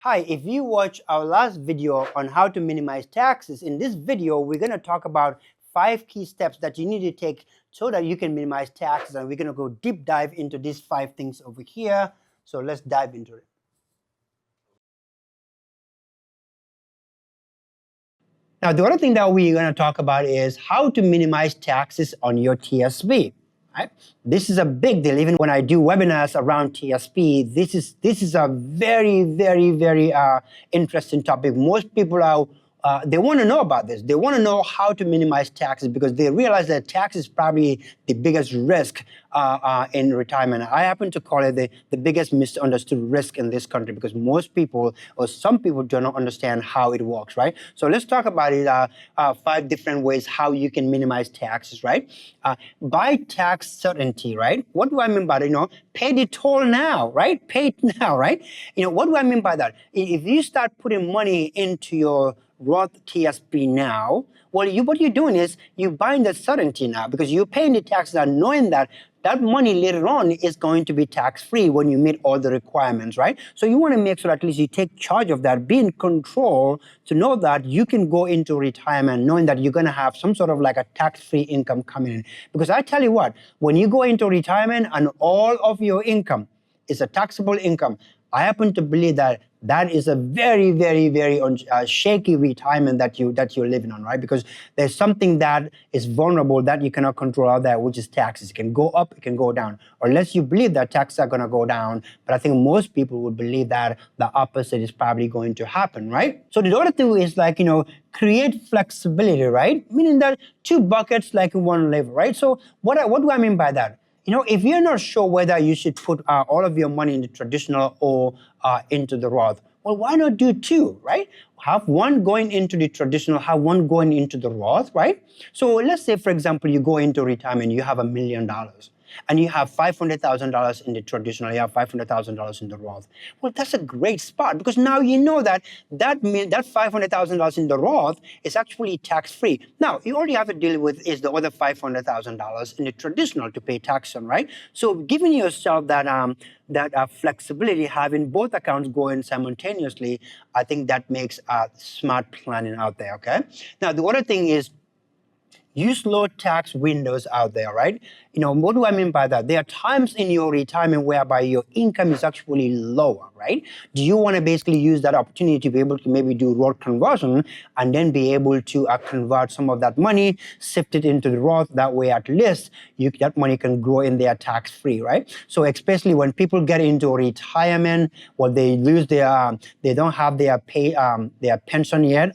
Hi, if you watch our last video on how to minimize taxes, in this video, we're going to talk about 5 key steps that you need to take so that you can minimize taxes. And we're going to go deep dive into these 5 things over here. So let's dive into it. Now, the other thing that we're going to talk about is how to minimize taxes on your TSP. Right? This is a big deal. Even when I do webinars around TSP, this is a very, very interesting topic. Most people are they want to know about this. They want to know how to minimize taxes because they realize that tax is probably the biggest risk in retirement. I happen to call it the biggest misunderstood risk in this country because most people or some people do not understand how it works, right? So let's talk about it, 5 different ways how you can minimize taxes, right? Buy tax certainty, right? What do I mean by that? Pay the toll now, right? Pay it now, right? What do I mean by that? If you start putting money into your Roth TSP now, well, what you're doing is you're buying the certainty now because you're paying the taxes and knowing that that money later on is going to be tax-free when you meet all the requirements, right? So you want to make sure at least you take charge of that, be in control to know that you can go into retirement knowing that you're going to have some sort of like a tax-free income coming in. Because I tell you what, when you go into retirement and all of your income is a taxable income, I happen to believe that that is a very shaky retirement that you're living on, right? Because there's something that is vulnerable that you cannot control out there, which is taxes. It can go up, it can go down. Or unless you believe that taxes are going to go down, but I think most people would believe that the opposite is probably going to happen, right? So the other thing is like, create flexibility, right? Meaning that 2 buckets like in one level, right? So what do I mean by that? If you're not sure whether you should put all of your money in the traditional or into the Roth, well, why not do 2, right? Have one going into the traditional, have one going into the Roth, right? So let's say, for example, you go into retirement, you have $1 million. And you have $500,000 in the traditional, you have $500,000 in the Roth. Well, that's a great spot because now you know that $500,000 in the Roth is actually tax-free. Now, you already have to deal with is the other $500,000 in the traditional to pay tax on, right? So giving yourself that flexibility, having both accounts going simultaneously, I think that makes smart planning out there, okay? Now, the other thing is, use low tax windows out there, right? What do I mean by that? There are times in your retirement whereby your income is actually lower, right? Do you want to basically use that opportunity to be able to maybe do Roth conversion and then be able to convert some of that money, sift it into the Roth? That way, at least that money can grow in there tax-free, right? So especially when people get into retirement, well, they lose they don't have their pension yet.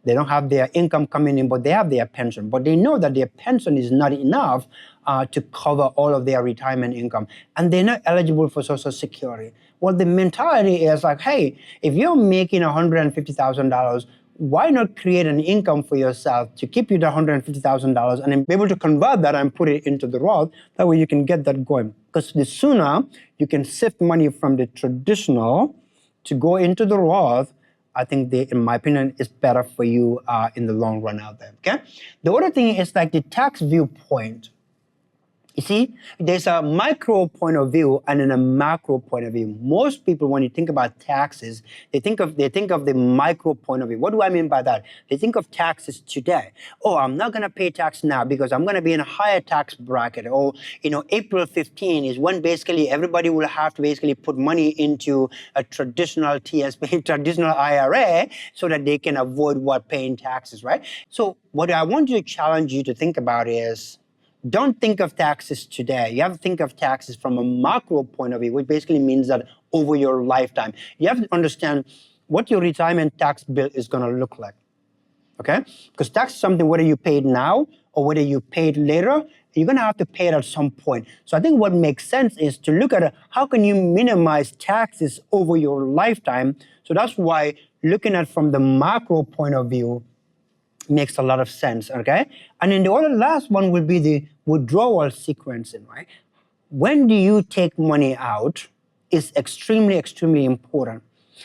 They don't have their income coming in, but they have their pension. But they know that their pension is not enough to cover all of their retirement income. And they're not eligible for Social Security. Well, the mentality is like, hey, if you're making $150,000, why not create an income for yourself to keep you the $150,000 and then be able to convert that and put it into the Roth? That way you can get that going. Because the sooner you can sift money from the traditional to go into the Roth, I think in my opinion, is better for you in the long run out there, okay? The other thing is like the tax viewpoint. You see, there's a micro point of view and then a macro point of view. Most people, when you think about taxes, they think of the micro point of view. What do I mean by that? They think of taxes today. Oh, I'm not going to pay tax now because I'm going to be in a higher tax bracket. Or, April 15 is when basically everybody will have to basically put money into a traditional TSP, traditional IRA, so that they can avoid paying taxes, right? So what I want to challenge you to think about is, don't think of taxes today. You have to think of taxes from a macro point of view, which basically means that over your lifetime. You have to understand what your retirement tax bill is going to look like, okay? Because tax is something, whether you pay it now or whether you pay it later, you're going to have to pay it at some point. So I think what makes sense is to look at how can you minimize taxes over your lifetime. So that's why looking at from the macro point of view makes a lot of sense, okay? And then the other last one will be the withdrawal sequencing, right? When do you take money out is extremely important.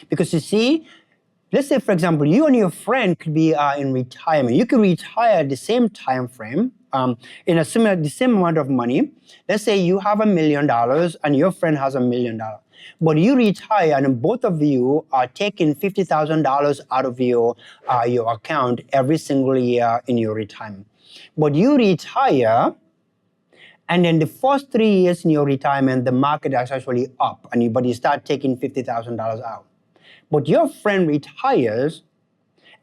Because you see, let's say, for example, you and your friend could be in retirement. You could retire at the same time frame in the same amount of money. Let's say you have $1 million and your friend has $1 million. But you retire and both of you are taking $50,000 out of your account every single year in your retirement. But you retire, and then the first 3 years in your retirement, the market is actually up, but you start taking $50,000 out. But your friend retires,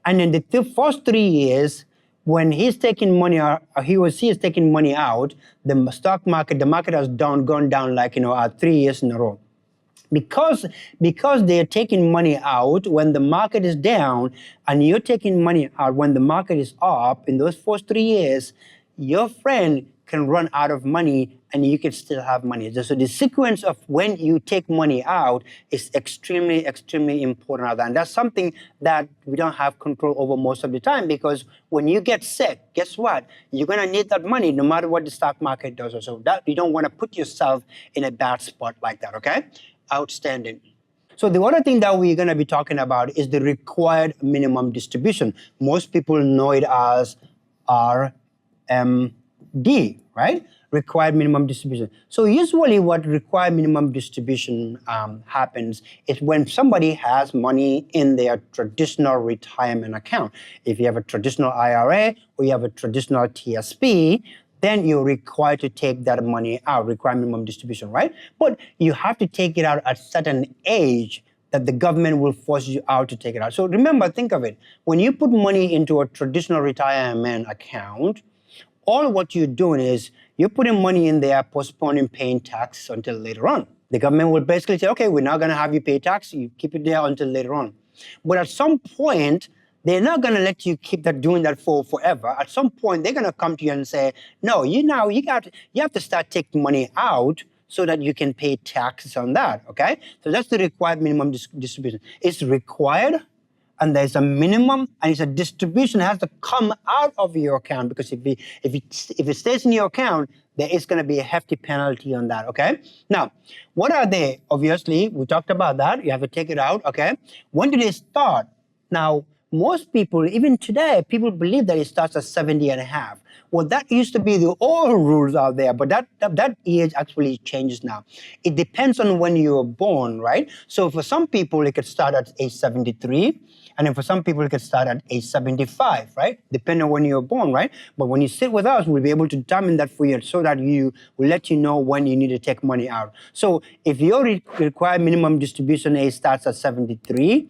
and in the first 3 years, when he's taking money out, he or she is taking money out, the stock market, the market has gone down like 3 years in a row. Because they're taking money out when the market is down, and you're taking money out when the market is up, in those first 3 years, your friend can run out of money and you can still have money. So the sequence of when you take money out is extremely, extremely important. And that's something that we don't have control over most of the time, because when you get sick, guess what? You're gonna need that money no matter what the stock market does. So that you don't wanna put yourself in a bad spot like that, okay? Outstanding. So the other thing that we're going to be talking about is the required minimum distribution. Most people know it as RMD, right? Required minimum distribution. So usually what required minimum distribution happens is when somebody has money in their traditional retirement account. If you have a traditional IRA or you have a traditional TSP, then you're required to take that money out, required minimum distribution, right? But you have to take it out at a certain age that the government will force you out to take it out. So remember, think of it. When you put money into a traditional retirement account, all what you're doing is you're putting money in there, postponing paying tax until later on. The government will basically say, okay, we're not gonna have you pay tax, you keep it there until later on. But at some point, they're not going to let you keep doing that for forever. At some point, they're going to come to you and say, no, you have to start taking money out so that you can pay taxes on that, okay? So that's the required minimum distribution. It's required, and there's a minimum, and it's a distribution that has to come out of your account, because if it stays in your account, there is going to be a hefty penalty on that, okay? Now, what are they? Obviously, we talked about that. You have to take it out, okay? When do they start? Now, most people, even today, people believe that it starts at 70 and a half. Well, that used to be the old rules out there, but that age actually changes now. It depends on when you were born, right? So for some people, it could start at age 73, and then for some people, it could start at age 75, right? Depending on when you were born, right? But when you sit with us, we'll be able to determine that for you so that we'll let you know when you need to take money out. So if your required minimum distribution age starts at 73,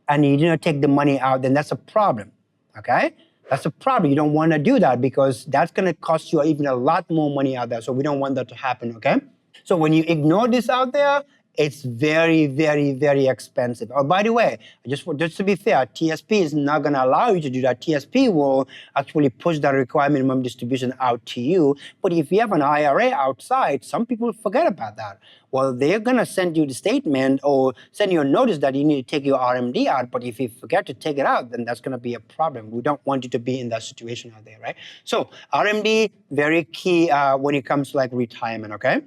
and you didn't take the money out, then that's a problem, okay? That's a problem. You don't want to do that, because that's going to cost you even a lot more money out there. So we don't want that to happen, okay? So when you ignore this out there, it's very, very, very expensive. Oh, by the way, just to be fair, TSP is not going to allow you to do that. TSP will actually push that required minimum distribution out to you. But if you have an IRA outside, some people forget about that. Well, they're going to send you the statement or send you a notice that you need to take your RMD out. But if you forget to take it out, then that's going to be a problem. We don't want you to be in that situation out there, right? So RMD, very key when it comes to like retirement, okay?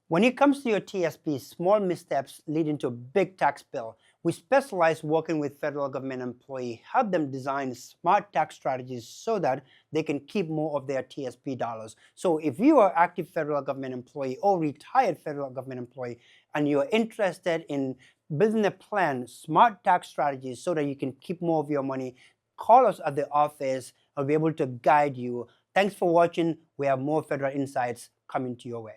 When it comes to your TSP, small missteps lead into a big tax bill. We specialize working with federal government employees, help them design smart tax strategies so that they can keep more of their TSP dollars. So if you are an active federal government employee or retired federal government employee, and you're interested in building a plan, smart tax strategies so that you can keep more of your money, call us at the office. I'll be able to guide you. Thanks for watching. We have more federal insights coming to your way.